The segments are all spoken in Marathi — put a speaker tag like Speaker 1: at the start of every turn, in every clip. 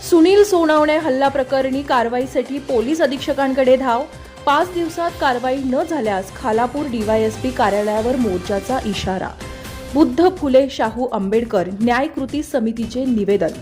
Speaker 1: सुनील सोनावणे हल्ला प्रकरणी कारवाईसाठी पोलीस अधीक्षकांकडे धाव। 5 दिवसात कारवाई न झाल्यास खालापूर डीवायएसपी कार्यालयावर मोर्चाचा इशारा। बुद्ध फुले शाहू आंबेडकर न्याय कृती समितीचे निवेदन।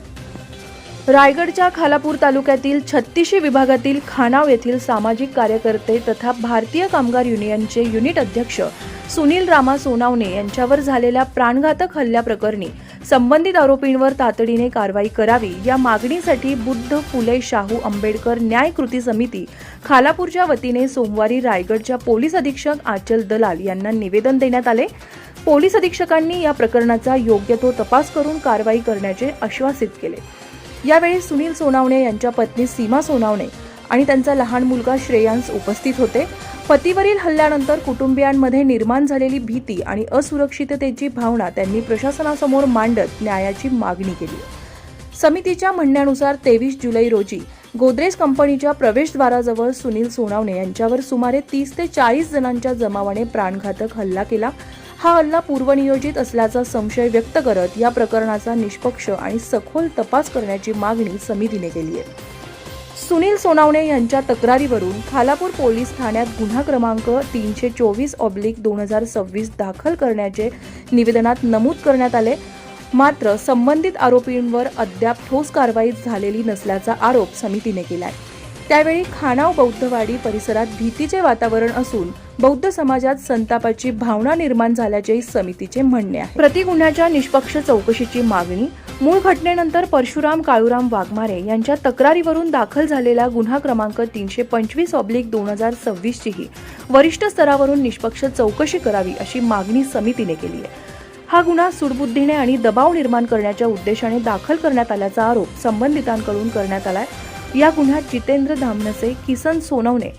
Speaker 1: रायगडच्या खालापूर तालुक्यातील 36 विभागातील खानाव येथील सामाजिक कार्यकर्ते तथा भारतीय कामगार युनियनचे युनिट अध्यक्ष सुनील रामा सोनावणे यांच्यावर झालेल्या प्राणघातक हल्ल्याप्रकरणी संबंधित आरोपींवर तातडीने कारवाई करावी या मागणीसाठी बुद्ध फुले शाहू आंबेडकर न्याय कृती समिती खालापूरच्या वतीने सोमवारी रायगडच्या पोलीस अधीक्षक आचल दलाल यांना निवेदन देण्यात आले। पोलीस अधीक्षकांनी या प्रकरणाचा योग्य तो तपास करून कारवाई करण्याचे आश्वासित केले। यावेळी सुनील सोनावणे यांच्या पत्नी सीमा सोनावणे आणि त्यांचा लहान मुलगा श्रेयांश उपस्थित होते। पतीवरील हल्ल्यानंतर कुटुंबियांमध्ये निर्माण झालेली भीती आणि असुरक्षिततेची भावना त्यांनी प्रशासनासमोर मांडत न्यायाची मागणी केली। समितीच्या म्हणण्यानुसार 23 जुलै रोजी गोदरेज कंपनीच्या प्रवेशद्वाराजवळ सुनील सोनावणे यांच्यावर सुमारे 30 ते 40 जणांच्या जमावाने प्राणघातक हल्ला केला। हा हल्ला पूर्वनियोजित असल्याचा संशय व्यक्त करत या प्रकरणाचा निष्पक्ष आणि सखोल तपास करण्याची मागणी समितीने केली आहे। सुनील सोनावणे यांच्या तक्रारीवरून खालापूर पोलीस ठाण्यात गुन्हा क्रमांक 324/2026 दाखल करण्याचे निवेदनात नमूद करण्यात आले। मात्र संबंधित आरोपींवर अद्याप ठोस कारवाई झालेली नसल्याचा आरोप समितीने केलाय। त्यावेळी खानाव बौद्धवाडी परिसरात भीतीचे वातावरण असून बौद्ध समाजात संतापाची भावना निर्माण झाल्याचे समितीचे म्हणणे आहे। प्रतिगुन्ह्याच्या निष्पक्ष चौकशीची मागणी। मूळ घटनेनंतर परशुराम काळूराम वाघमारे यांच्या तक्रारीवरून दाखल झालेला गुन्हा क्रमांक 325/2026 चीही वरिष्ठ स्तरावरून निष्पक्ष चौकशी करावी अशी मागणी समितीने केली आहे। हा गुन्हा सूडबुद्धीने आणि दबाव निर्माण करण्याच्या उद्देशाने दाखल करण्यात आल्याचा आरोप संबंधितांकडून करण्यात आलाय। या गुन्ह्यात जितेंद्र धामनसे, किसन सोनवणे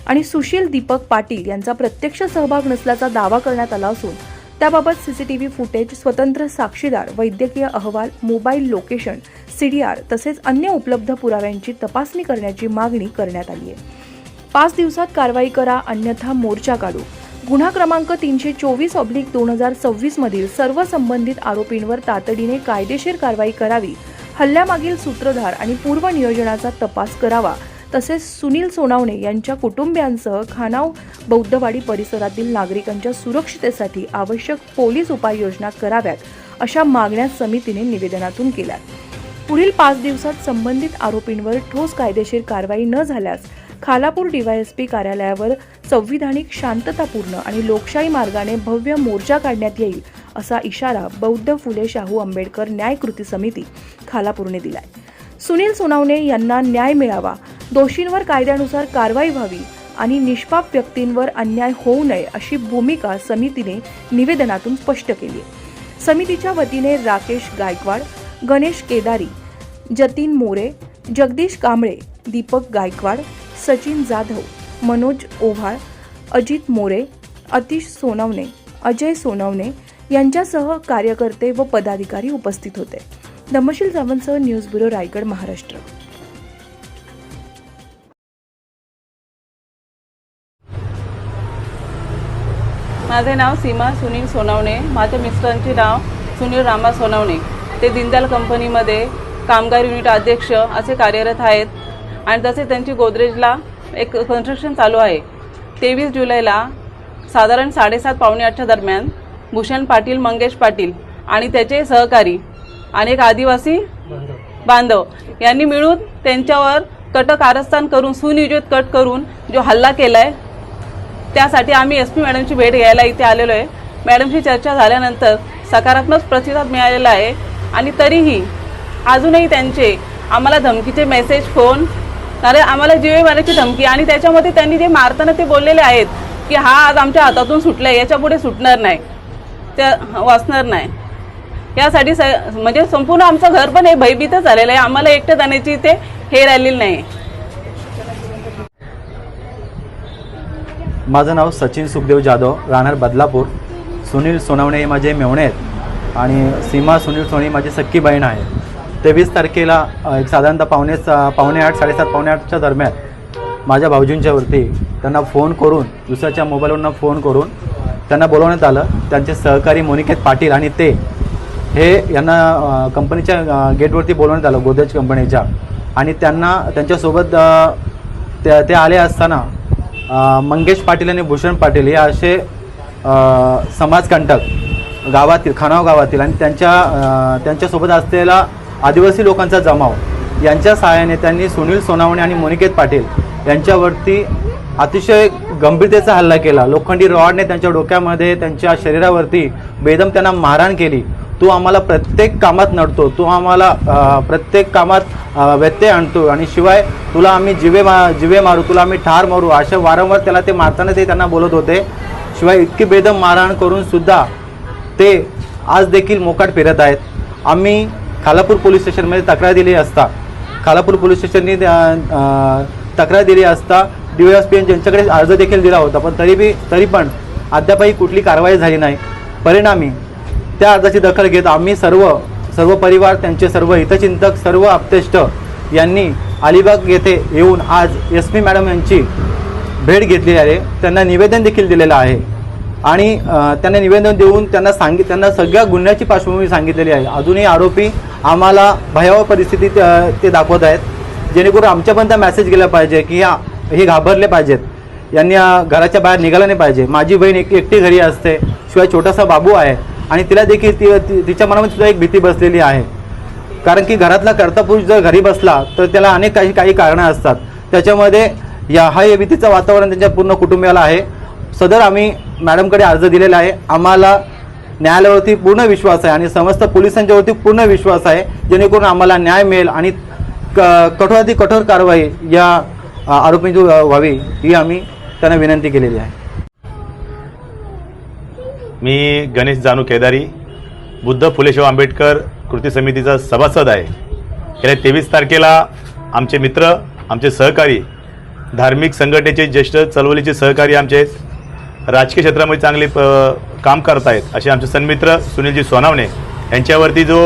Speaker 1: आणि सुशील दीपक पाटील यांचा प्रत्यक्ष सहभाग नसल्याचा दावा करण्यात आला असून त्याबाबत सीसीटीव्ही फुटेज, स्वतंत्र साक्षीदार, वैद्यकीय अहवाल, मोबाईल लोकेशन, सीडीआर तसेच अन्य उपलब्ध पुराव्यांची तपासणी करण्याची मागणी करण्यात आली आहे। 5 दिवसात कारवाई करा अन्यथा मोर्चा काढू। गुन्हा क्रमांक 324/2026 मधील सर्व संबंधित आरोपींवर तातडीने कायदेशीर कारवाई करावी। हल्ल्यामागील सूत्रधार आणि पूर्व नियोजनाचा तपास करावा। तसेच सुनील सोनावणे यांच्या कुटुंबियांसह खानाव बौद्धवाडी परिसरातील नागरिकांच्या सुरक्षितेसाठी आवश्यक पोलीस उपाययोजना कराव्यात अशा मागण्या समितीने निवेदनातून केल्या। पुढील 5 दिवसात संबंधित आरोपींवर ठोस कायदेशीर कारवाई न झाल्यास खालापूर डीवायएसपी कार्यालयावर संविधानिक, शांततापूर्ण आणि लोकशाही मार्गाने भव्य मोर्चा काढण्यात येईल असा इशारा बौद्ध फुले शाहू आंबेडकर न्याय कृती समिती खालापूरने दिलाय। सुनील सोनावणे यांना न्याय मिळावा, दोषींवर कायद्यानुसार कारवाई व्हावी आणि निष्पाप व्यक्तींवर अन्याय होऊ नये अशी भूमिका समितीने निवेदनातून स्पष्ट केली आहे। समितीच्या वतीने राकेश गायकवाड, गणेश केदारी, जतीन मोरे, जगदीश कांबळे, दीपक गायकवाड, सचिन जाधव, मनोज ओव्हाळ, अजित मोरे, अतिश सोनवणे, अजय सोनवणे यांच्यासह कार्यकर्ते व पदाधिकारी उपस्थित होते। दमशील जावनसह न्यूज ब्युरो, रायगड, महाराष्ट्र।
Speaker 2: माझे नाव सीमा सुनील सोनावणे, माझ्या मिस्टरांचे नाव सुनील रामा सोनावणे। ते दीनदयाल कंपनीमध्ये कामगार युनिट अध्यक्ष असे कार्यरत आहेत आणि तसे त्यांची गोदरेजला एक कन्स्ट्रक्शन चालू आहे। 23 जुलैला साधारण 7:30 पावणे 8च्या दरम्यान भूषण पाटील, मंगेश पाटील आणि त्याचे सहकारी अनेक आदिवासी बांधव यांनी मिळून त्यांच्यावर कट कारस्थान करून सुनियोजित कट करून जो हल्ला केलाय त्यासाठी आम्ही एसपी मॅडमची भेट घ्यायला इथे आलेलो आहे। मॅडमशी चर्चा झाल्यानंतर सकारात्मक प्रतिसाद मिळालेला आहे आणि तरीही अजूनही त्यांचे आम्हाला धमकीचे मेसेज, फोन, आम्हाला जीवे मारण्याची धमकी आणि त्याच्यामध्ये त्यांनी जे मारताना ते बोललेले आहेत की हा आज आमच्या हातातून सुटलाय, याच्यापुढे सुटणार नाही, त्या वाचणार नाही। यासाठी म्हणजे संपूर्ण आमचं घर पण हे भयभीतच झालेलं आहे। आम्हाला एकटं जाण्याची इथे हे राहिलेलं नाही।
Speaker 3: माझं नाव सचिन सुखदेव जाधव, राहणार बदलापूर। सुनील सोनावणे हे माझे मेवणे आहेत आणि सीमा सुनील सोनावणे माझी सख्खी बहीण आहे। 23 तारखेला एक साधारणतः पावणे 8, 7:30 पावणे 8च्या दरम्यान माझ्या भाऊजींच्यावरती त्यांना फोन करून, दुसऱ्याच्या मोबाईलवरून फोन करून त्यांना बोलवण्यात आलं। त्यांचे सहकारी मोनिकेत पाटील आणि ते हे यांना कंपनीच्या गेटवरती बोलवण्यात आलं, गोदरेज कंपनीच्या। आणि त्यांच्यासोबत ते आले असताना मंगेश पाटील आणि भूषण पाटील हे असे समाजकंटक गावातील खानाव गावातील आणि त्यांच्यासोबत असलेला आदिवासी लोकांचा जमाव यांच्या सहाय्याने त्यांनी सुनील सोनावणे आणि मोनिकेत पाटील यांच्यावरती अतिशय गंभीरतेचा हल्ला केला. लोखंडी रॉडने त्यांच्या डोक्यामध्ये, त्यांच्या शरीरावरती बेदम त्यांना मारहाण केली. तू आम्हाला प्रत्येक कामात नडतो, तू आम्हाला प्रत्येक कामात व्यत्यय आणतो आणि शिवाय तुला आम्ही जिवे मारू, तुला आम्ही ठार मारू, अशा वारंवार त्याला ते मारताना ते त्यांना बोलत होते. शिवाय इतकी बेदम मारहाण करून सुद्धा ते आज देखील मोकाट फिरत आहेत. आम्ही खालापूर पोलीस स्टेशनमध्ये तक्रार दिली असता खालापूर पोलीस स्टेशननी तक्रार दिली असता DYSP यांच्याकडे अर्ज देखील दिला होता, पण तरी पण अद्यापही कुठली कारवाई झाली नाही. परिणामी त्या अर्जाची दखल घेत आम्ही सर्व परिवार, त्यांचे सर्व हितचिंतक, सर्व आप्तेष्ट यांनी अलिबाग येथे येऊन आज SP मॅडम यांची भेट घेतली आहे. त्यांना निवेदन देखील दिलेलं आहे आणि त्यांना निवेदन देऊन त्यांना सगळ्या गुन्ह्याची पार्श्वभूमी सांगितलेली आहे. अजूनही आरोपी आम्हाला भयावह परिस्थितीत ते दाखवत आहेत, जेणेकरून आमच्यापर्यंत मेसेज गेला पाहिजे की हे घाबरले पाहिजेत, यांनी घराच्या बाहेर निघालं नाही पाहिजे. माझी बहीण एकटी घरी असते, शिवाय छोटासा बाबू आहे आणि तिला देखील तिच्या मनामध्ये सुद्धा एक भीती बसलेली आहे. कारण की घरातला कर्ता पुरुष जर घरी बसला तर त्याला अनेक काही कारणं असतात. त्याच्यामध्ये हे भीतीचं वातावरण त्यांच्या पूर्ण कुटुंबियाला आहे. सदर आम्ही मॅडमकडे अर्ज दिलेला आहे. आम्हाला न्यायालयावरती पूर्ण विश्वास आहे आणि समस्त पोलिसांच्यावरती पूर्ण विश्वास आहे, जेणेकरून आम्हाला न्याय मिळेल आणि कठोराती कठोर कारवाई या आरोपींची व्हावी ही आम्ही त्यांना विनंती केलेली आहे.
Speaker 4: मी गणेश जानू केदारी, बुद्ध फुलेशाह आंबेडकर कृती समितीचा सभासद आहे. गेल्या 23 तारखेला आमचे मित्र, आमचे सहकारी, धार्मिक संघटनेचे ज्येष्ठ चळवळीचे सहकारी, आमचे राजकीय क्षेत्रामध्ये चांगले काम करत आहेत असे आमचे सन्मित्र सुनीलजी सोनावणे यांच्यावरती जो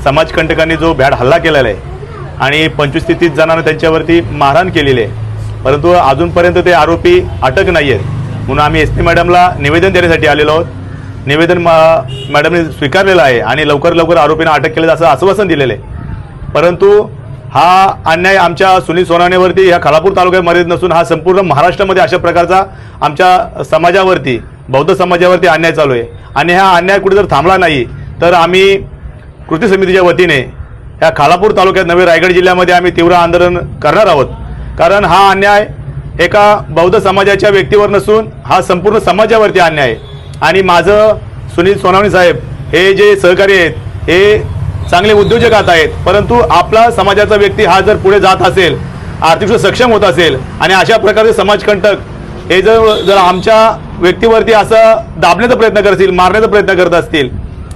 Speaker 4: समाजकंटकांनी जो भ्याड हल्ला केलेला आहे आणि 25 ते 30 जणांना त्यांच्यावरती मारहाण केलेली आहे, परंतु अजूनपर्यंत ते आरोपी अटक नाही आहेत. म्हणून आम्ही SP मॅडमला निवेदन देण्यासाठी आलेलो आहोत. निवेदन मॅडमने स्वीकारलेलं आहे आणि लवकर आरोपींना अटक केलं असं आश्वासन दिलेलं आहे. परंतु हा अन्याय आमच्या सुनील सोनावणेवरती ह्या खालापूर तालुक्यात मर्यादित नसून हा संपूर्ण महाराष्ट्रामध्ये अशा प्रकारचा आमच्या समाजावरती, बौद्ध समाजावरती अन्याय चालू आहे आणि हा अन्याय कुठे जर थांबला नाही तर आम्ही कृती समितीच्या वतीने ह्या खालापूर तालुक्यात नवे रायगड जिल्ह्यामध्ये आम्ही तीव्र आंदोलन करणार आहोत. कारण हा अन्याय एका बौद्ध समाजाच्या व्यक्तीवर नसून हा संपूर्ण समाजावरती अन्याय आहे. आणि माझं सुनील सोनावणे साहेब हे जे सहकारी आहेत हे चांगले उद्योजक आहेत, परंतु आपला समाजाचा व्यक्ती हा जर पुढे जात असेल, आर्थिक सक्षम होत असेल आणि अशा प्रकारचे समाजकंटक हे जर आमच्या व्यक्तीवरती असं दाबण्याचा प्रयत्न करतील, मारण्याचा प्रयत्न करत असतील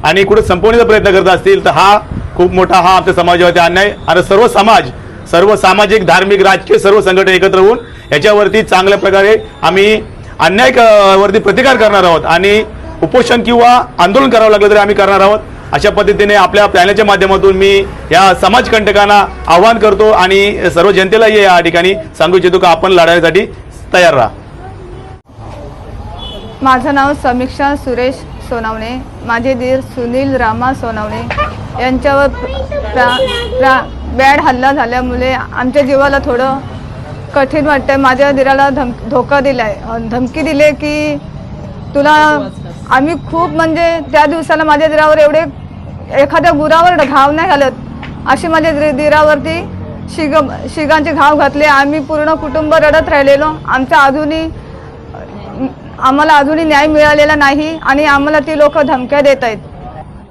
Speaker 4: आणि कुठे संपवण्याचा प्रयत्न करत असतील तर हा खूप मोठा आमच्या समाजावरती अन्याय आणि सर्व समाज, सर्व सामाजिक, धार्मिक, राजकीय सर्व संघटना एकत्र होऊन याच्यावरती चांगल्या प्रकारे आम्ही अन्यायावरती प्रतिकार करणार आहोत आणि उपोषण किंवा आंदोलन करावं लागलं तरी आम्ही करणार आहोत. अशा पद्धतीने आपल्या पॅनलच्या माध्यमातून मी या समाजकंटकांना आवाहन करतो आणि सर्व जनतेलाही या ठिकाणी सांगू इच्छितो की आपण लढण्यासाठी तयार राहा.
Speaker 5: माझं नाव समीक्षा सुरेश सोनावणे. माझे दीर सुनील रामा सोनावणे यांच्यावर बॅड हल्ला झाल्यामुळे आमच्या जीवाला थोडं कठीण वाटतं. माझ्या दीराला धोका दिलाय, धमकी दिली की तुला आम्ही खूप, म्हणजे त्या दिवसाला माझ्या दीरावर एवढे एखाद्या गुरावर घाव नाही घालत अशी माझ्या दीरावरती शिगांचे घाव घातले. आम्ही पूर्ण कुटुंब रडत राहिलेलो. आम्हाला अजूनही न्याय मिळालेला नाही आणि आम्हाला ती लोक धमक्या देत आहेत.